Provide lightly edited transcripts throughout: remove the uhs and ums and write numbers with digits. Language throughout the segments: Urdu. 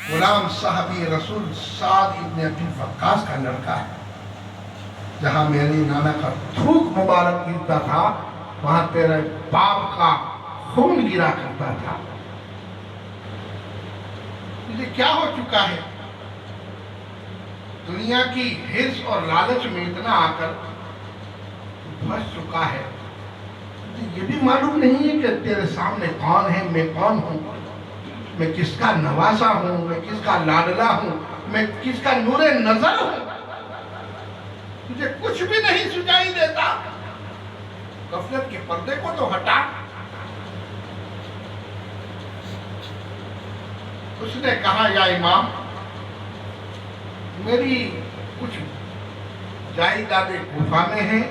غلام صحابی رسول سعد ابن ابی وقاص کا لڑکا ہے. جہاں میری نانا کا تھوک مبارک گرتا تھا وہاں تیرے باپ کا خون گرا کرتا تھا. تجھے کیا ہو چکا ہے؟ دنیا کی حرص اور لالچ میں اتنا آ کر پھنس چکا ہے. یہ بھی معلوم نہیں ہے کہ تیرے سامنے کون ہے، میں کون ہوں، میں کس کا نواسا ہوں، میں کس کا لاڈلا ہوں، میں کس کا نور نظر ہوں. تجھے کچھ بھی نہیں سنائی دیتا. غفلت کے پردے کو تو ہٹا. اس نے کہا یا امام میری کچھ جائیدادیں کوفہ میں ہیں،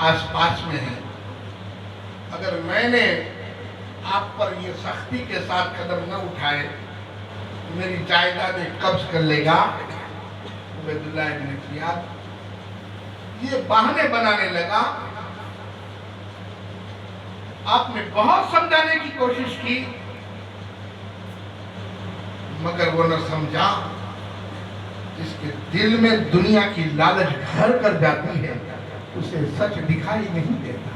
آس پاس میں ہیں. اگر میں نے آپ پر یہ سختی کے ساتھ قدم نہ اٹھائے میری جائیدادیں قبض کر لے گا. عبیداللہ ابن زیاد یہ بہانے بنانے لگا. آپ نے بہت سمجھانے کی کوشش کی مگر وہ نہ سمجھا. جس کے دل میں دنیا کی لالچ گھر کر جاتی ہے اسے سچ دکھائی نہیں دیتا.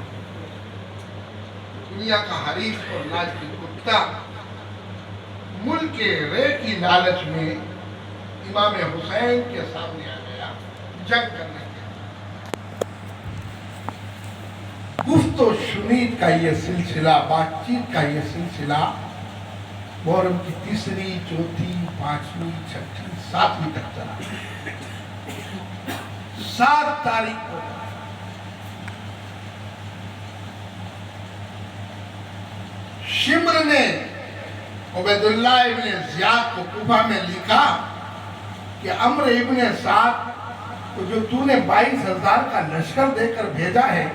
دنیا کا حریف اور لاج کی کتا ملک کے رے کی لالچ میں امام حسین کے سامنے آ گیا جنگ کرنے کے. گفت و شنید کا یہ سلسلہ، بات چیت کا یہ سلسلہ محرم کی تیسری، چوتھی، پانچویں، چھٹی، ساتویں تک چلا. 7 تاریخ کو شمر نے عبیداللہ ابن زیاد کو کوفہ میں لکھا کہ عمرو ابن سعد کو جو تو نے 22,000 کا لشکر دے کر بھیجا ہے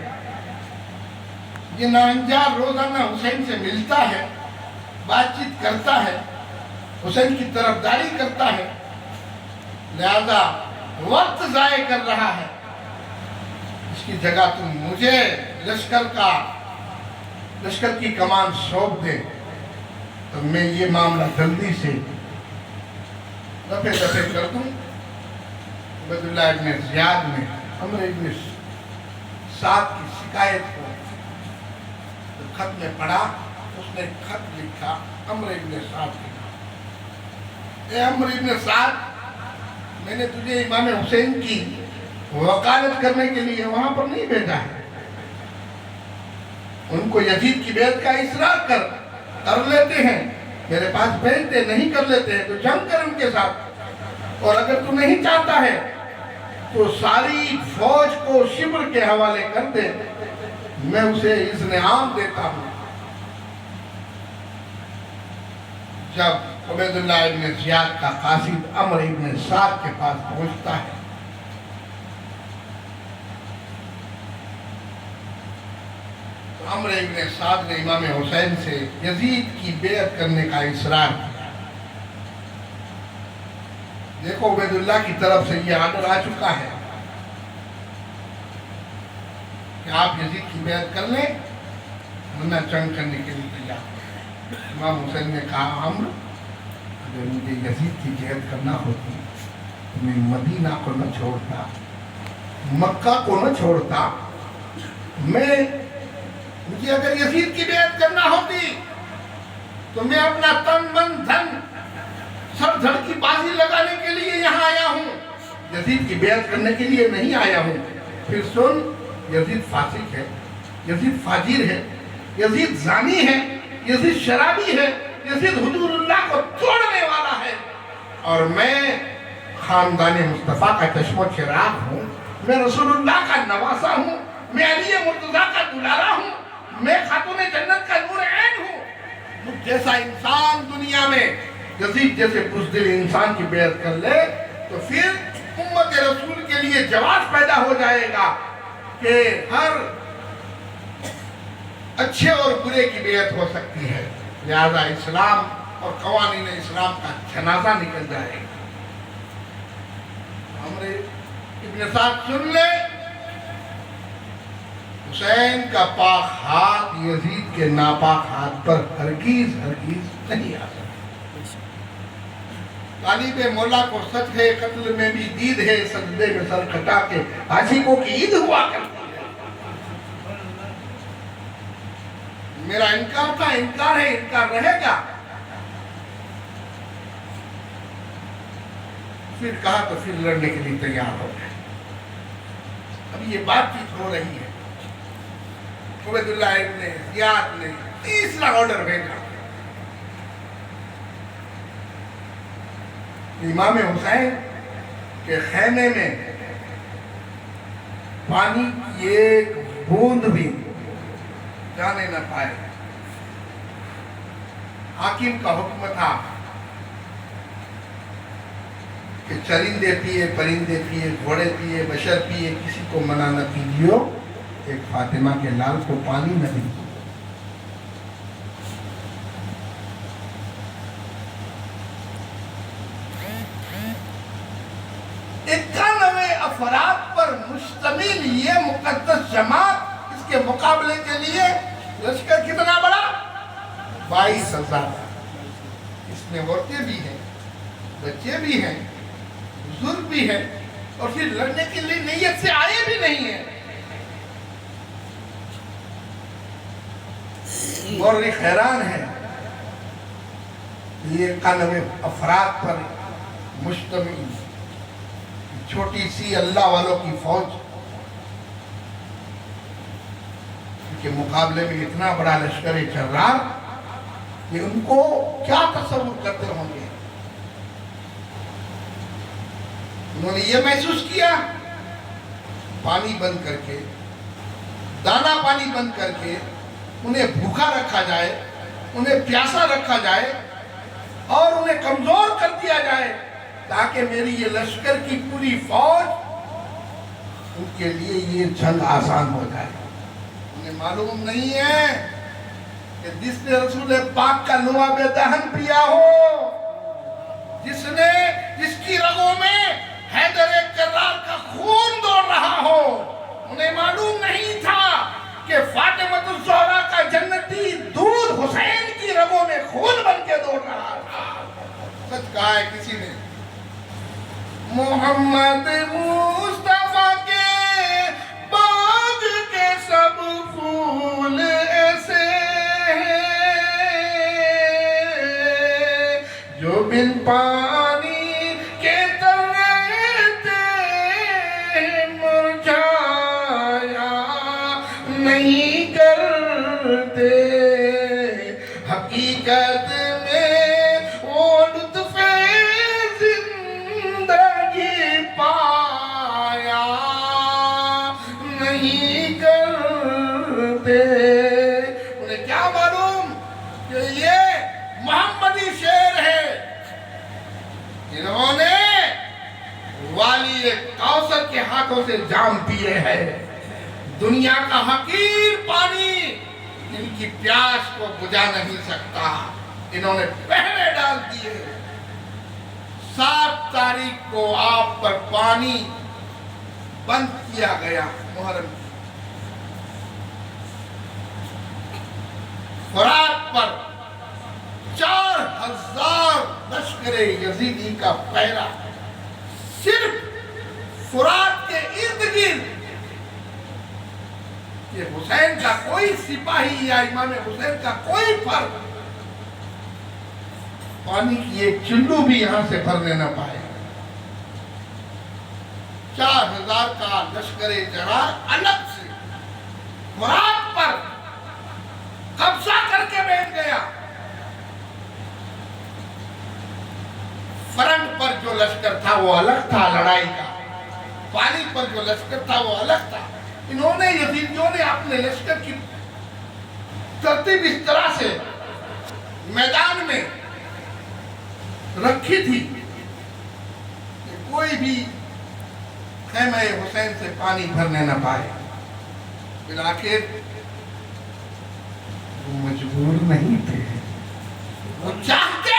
یہ ناہنجار روزانہ حسین سے ملتا ہے، بات چیت کرتا ہے، حسین کی طرفداری کرتا ہے، لہذا وقت ضائع کر رہا ہے. اس کی جگہ تم مجھے لشکر کی کمان سونپ دے تو میں یہ معاملہ جلدی سے دفع کر دوں. عبیداللہ ابن زیاد نے عمرو ابن سعد کی شکایت کو خط میں پڑھا. اس نے خط لکھا عمرو ابن سعد کے نام. اے عمرو ابن سعد میں نے تجھے امام حسین کی وکالت کرنے کے لیے وہاں پر نہیں بھیجا ہے. ان کو یزید کی بیعت کا اصرار کر لیتے ہیں، میرے پاس بھیجتے نہیں کر لیتے ہیں تو جنگ کر ان کے ساتھ. اور اگر تو نہیں چاہتا ہے تو ساری فوج کو شمر کے حوالے کر دے، میں اسے اذن عام دیتا ہوں. جب عبیداللہ ابن زیاد کا قاصد عمرو ابن سعد کے پاس پہنچتا ہے تو عمرو ابن سعد نے امام حسین سے یزید کی بیعت کرنے کا اصرار کیا. دیکھو عبیداللہ کی طرف سے یہ آرڈر آ چکا ہے کہ آپ یزید کی بیعت کر لیں ورنہ جنگ کرنے کے لیے تیار. امام حسین نے کہا عمرو اگر مجھے یزید کی بیعت کرنا ہوتی تو میں مدینہ کو نہ چھوڑتا، مکہ کو نہ چھوڑتا. مجھے اگر یزید کی بیعت کرنا ہوتی تو میں اپنا تن من دھن سر دھڑ کی بازی لگانے کے لیے یہاں آیا ہوں، یزید کی بیعت کرنے کے لیے نہیں آیا ہوں. پھر سن، یزید فاسق ہے، یزید فاجر ہے، یزید زانی ہے، یزید شرابی ہے، یزید حضور اللہ کو توڑنے والا ہے. اور میں خاندان مصطفیٰ کا چشم و چراغ ہوں، میں رسول اللہ کا نواسا ہوں، میں علی مرتضیٰ کا دلارا ہوں، میں خاتون جنت کا نور عین ہوں. مجھ جیسا انسان دنیا میں یزید جیسے بزدل انسان کی بیعت کر لے تو پھر امت رسول کے لیے جواز پیدا ہو جائے گا کہ ہر اچھے اور برے کی بیعت ہو سکتی ہے. لہذا اسلام اور قوانین اسلام کا جنازہ نکل جائے گا. عمرو ابن سعد سن لے، حسین کا پاک ہاتھ یزید کے ناپاک ہاتھ پر ہرگز نہیں آ سکتا. طالب مولا کو سچ ہے، قتل میں بھی دید ہے، سجدے میں سر کھٹا کے عاشقوں کی عید ہوا کرتی ہے۔ میرا انکار تھا، انکار ہے، انکار رہے گا۔ پھر کہا تو پھر لڑنے کے لیے تیار ہو گئے۔ اب یہ بات چیت ہو رہی ہے، عبید اللہ ابن زیاد نے تیسرا آرڈر بھیجا، امام حسین کے خیمے میں پانی کی ایک بوند بھی جانے نہ پائے۔ حاکم کا حکم تھا کہ چرندے پیے، پرندے پیے، گھوڑے پیے، بشر پیے، کسی کو منع نہ کیجیے، ایک فاطمہ کے لال کو پانی نہ دیجیے۔ 91 افراد پر مشتمل یہ مقدس جماعت، اس کے مقابلے کے لیے لشکر کتنا بڑا؟ 22,000۔ اس میں عورتیں بھی ہیں، بچے بھی ہیں، بزرگ بھی ہیں، اور پھر لڑنے کے لیے نیت سے آئے بھی نہیں ہیں۔ مورخ حیران ہے، یہ 91 افراد پر مشتمل چھوٹی سی اللہ والوں کی فوج کے مقابلے میں اتنا بڑا لشکر جرار، کہ ان کو کیا تصور کرتے ہوں گے؟ انہوں نے یہ محسوس کیا، پانی بند کر کے، دانا پانی بند کر کے انہیں بھوکا رکھا جائے، انہیں پیاسا رکھا جائے اور انہیں کمزور کر دیا جائے، تاکہ میری یہ لشکر کی پوری فوج، ان کے لیے یہ جنگ آسان ہو جائے۔ انہیں معلوم نہیں ہے کہ جس نے رسول پاک کا لعاب دہن پیا ہو، جس کی رگوں میں حیدر کرار کا خون دوڑ رہا ہو، انہیں معلوم نہیں تھا کہ فاطمہ الزہرا کا جنتی دودھ حسین کی رگوں میں خون بن کے دوڑ رہا تھا۔ سچ کہا ہے کسی نے، محمد مصطفیٰ کے باغ کے سب پھول ایسے ہیں جو بن پانی کے ترتے مرجھایا نہیں کرتے۔ حقیقت میں وہ لطف پایا نہیں کرتے۔ انہیں کیا معلوم کہ یہ محمدی شعر ہے، انہوں نے والی کوثر کے ہاتھوں سے جام پیے ہیں۔ دنیا کا حقیر پانی ان کی پیاس کو بجھا نہیں سکتا، انہوں نے پہرے ڈال دیے۔ 7 تاریخ کو آپ پر پانی بند کیا گیا، محرم کی۔ فرات پر 4,000 لشکر یزیدی کا پہرا، صرف فرات کے ارد گرد، کہ حسین کا کوئی سپاہی یا امام حسین کا کوئی فرد پانی کی ایک چلو بھی یہاں سے بھرنے نہ پائے۔ 4,000 کا لشکر جرار الگ سے فرات پر قبضہ کر کے بیٹھ گیا۔ فرنٹ پر جو لشکر تھا وہ الگ تھا لڑائی کا، پانی پر جو لشکر تھا وہ الگ تھا۔ انہوں نے یزیدیوں نے اپنے لشکر کی ترتیب اس طرح سے میدان میں رکھی تھی کہ کوئی بھی خیمہ حسین سے پانی بھرنے نہ پائے۔ بالآخر وہ مجبور نہیں تھے، وہ چاہتے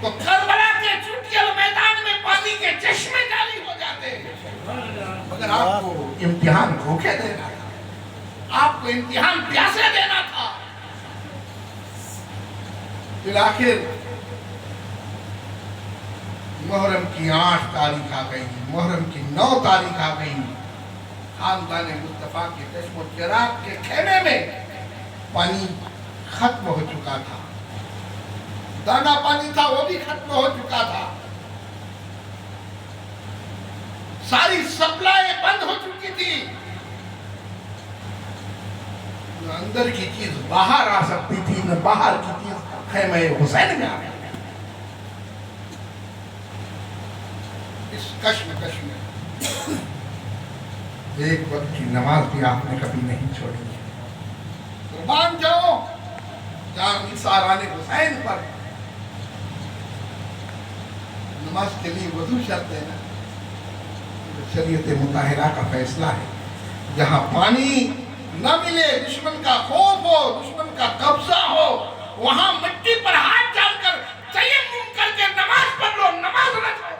تو کربلا کے چٹکل میدان میں پانی کے چشمے جاری ہو جاتے، مگر آپ کو امتحان بھوکے دینا تھا، آپ کو امتحان پیاسے دینا تھا۔ بالآخر محرم کی 8 تاریخ آ گئی، محرم کی 9 تاریخ آ گئی، خاندان مصطفیٰ کے چشم و چراغ کے خیمے میں پانی ختم ہو چکا تھا، دانا پانی تھا وہ بھی ختم ہو چکا تھا، ساری سپلائی بند ہو چکی تھی، نہ اندر کی چیز باہر آ سکتی تھی، نہ باہر کی چیز خیمہ حسین میں آ گئی۔ اس کشمکش میں ایک وقت کی نماز بھی آپ نے کبھی نہیں چھوڑی ہے۔ قربان جاؤ جان نثار حسین پر نماز کے لیے وضو شرط ہے نا، شریعت مطہرہ کا فیصلہ ہے، جہاں پانی نہ ملے، دشمن کا خوف ہو، دشمن کا قبضہ ہو، وہاں مٹی پر ہاتھ ڈال کر تیمم کر کے نماز پڑھ لو، نماز نہ چھوڑو۔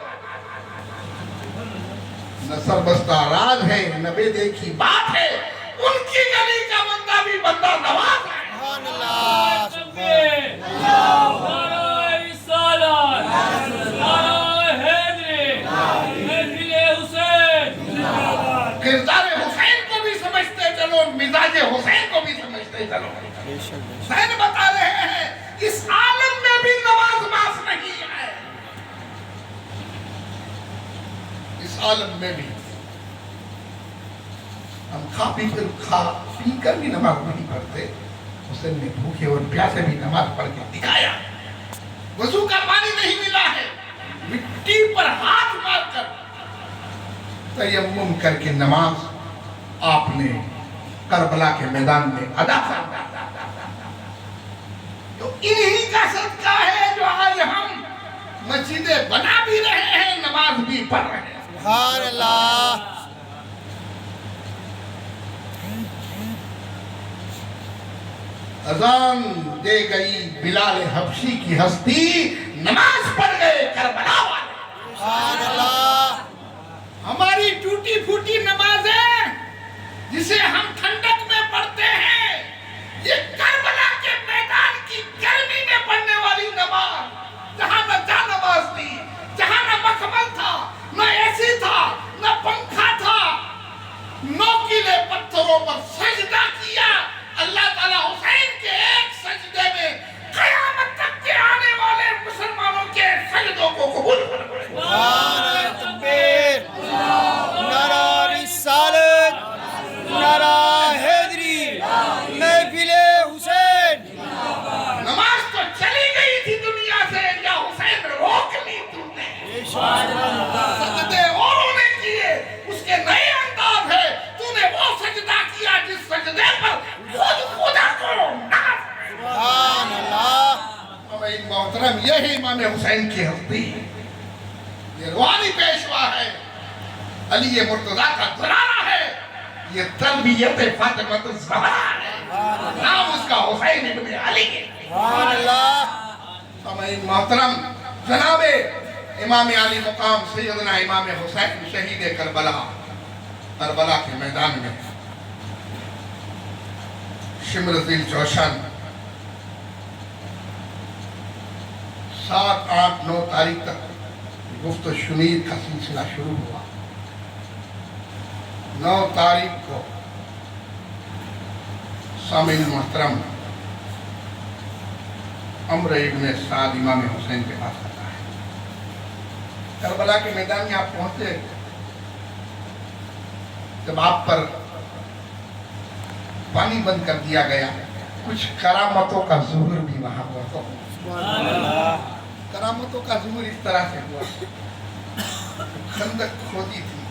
نہ سربستہ راز ہے، نہ بے دیکھی بات ہے، ان کی گلی کا بندہ بھی بندہ نواز ہے۔ سبحان اللہ، سبحان اللہ، نعرہ رسالت، نعرہ حیدری، محفل حسین، کردار حسین کو بھی سمجھتے چلو، مزاج حسین کو بھی سمجھتے چلو۔ حسین بتا رہے ہیں اس عالم میں بھی نماز معاف نہیں ہے، اس عالم میں بھی ہم کھا پی کر بھی نماز نہیں پڑھتے، حسین نے بھوکے اور پیاسے بھی نماز پڑھ کے دکھایا۔ وضو کا پانی نہیں ملا ہے، مٹی پر ہاتھ مار کر تیمم کر کے نماز آپ نے کربلا کے میدان میں ادا فرمایا۔ تو انہی کا صدقہ ہے جو آج ہم مسجدیں بنا بھی رہے ہیں، نماز بھی پڑھ رہے ہیں۔ سبحان اللہ۔ اذان دے گئی بلال حبشی کی ہستی، نماز پڑھ گئے کربلا والے۔ سبحان اللہ۔ ہماری ٹوٹی پھوٹی نمازیں جسے ہم ٹھنڈک میں پڑھتے ہیں، یہ کربلا کے میدان کی گرمی میں پڑھنے والی نماز، جہاں نہ جا نماز تھی، جہاں نہ مخمل تھا، نہ اے سی تھا، نہ پنکھا تھا، نوکیلے پتھروں پر سجدہ کیا۔ اللہ تعالیٰ حسین کے ایک سجدے میں قیامت تک کے آنے والے مسلمانوں کے سجدوں کو قبول فرمائے۔ نعرہ تکبیر، نعرہ رسالت، نعرہ حیدری، محفل حسین۔ نماز تو چلی گئی تھی دنیا سے، یا حسین روک لی تم نے؟ سجدے اوروں نے کیے، اس کے نئے انداز ہے، تو نے وہ سجدہ کیا جس سجدے پر خود خدا کو ناز ہے۔ سبحان اللہ۔ امین محترم، یہ ہے امام حسین کی ہستی، یہ روحانی پیشوا ہے، علی مرتضیٰ کا زرارہ ہے، یہ تربیت فاطمہ الزہرا ہے، نام اس کا حسین ابن علی ہے۔ سبحان اللہ۔ امین محترم، جناب امام علی مقام سیدنا امام حسین شہید کربلا، کربلا کے میدان میں شمر ذیل جوشن 7، 8، 9 تاریخ تک گفت و شنید کا سلسلہ شروع ہوا۔ 9 تاریخ کو سامعین محترم عمر ابن سعد امام حسین کے پاس آتا ہے۔ کربلا کے میدان میں آپ پہنچے، جب آپ پر پانی بند کر دیا گیا، کچھ کرامتوں کا ظہور بھی وہاں ہوا۔ تو کرامتوں کا ظہور اس طرح سے ہوا، خندق کھودی تھی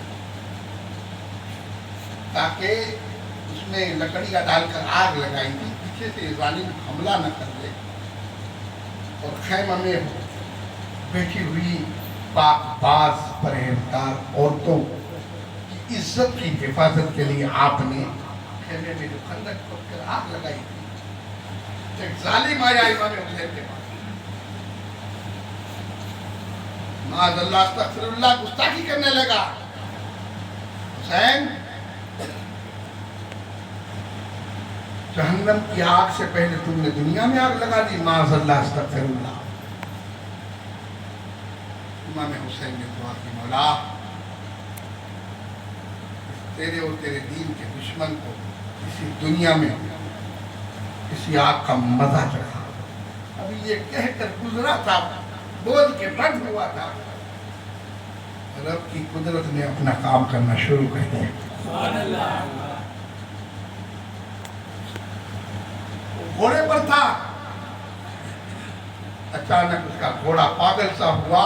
تاکہ اس میں لکڑیاں ڈال کر آگ لگائی تھی، پیچھے سے ظالم حملہ نہ کر لے، اور خیمہ میں بیٹھی ہوئی پاک باز پرہیزگار عورتوں کی عزت کی حفاظت کے لیے آپ نے خیمے میں جو خندق کھود کر آگ لگائی تھی، ایک ظالم آیا امام حسین کے پاس، معاذ اللہ استغفر اللہ، گستاخی کرنے لگا۔ حسین، جہنم کی آگ سے پہلے تم نے دنیا میں آگ لگا دی، معاذ اللہ استغفر اللہ۔ امام حسین نے دعا کی مولا تیرے اور تیرے دین کے دشمن کو اسی دنیا میں کسی آگ کا مزہ چکھا. ابھی یہ کہہ کر گزرا تھا, بول کے بند ہوا تھا, رب کی قدرت نے اپنا کام کرنا شروع کر دیا. وہ گھوڑے پر تھا, اچانک اس کا گھوڑا پاگل سا ہوا,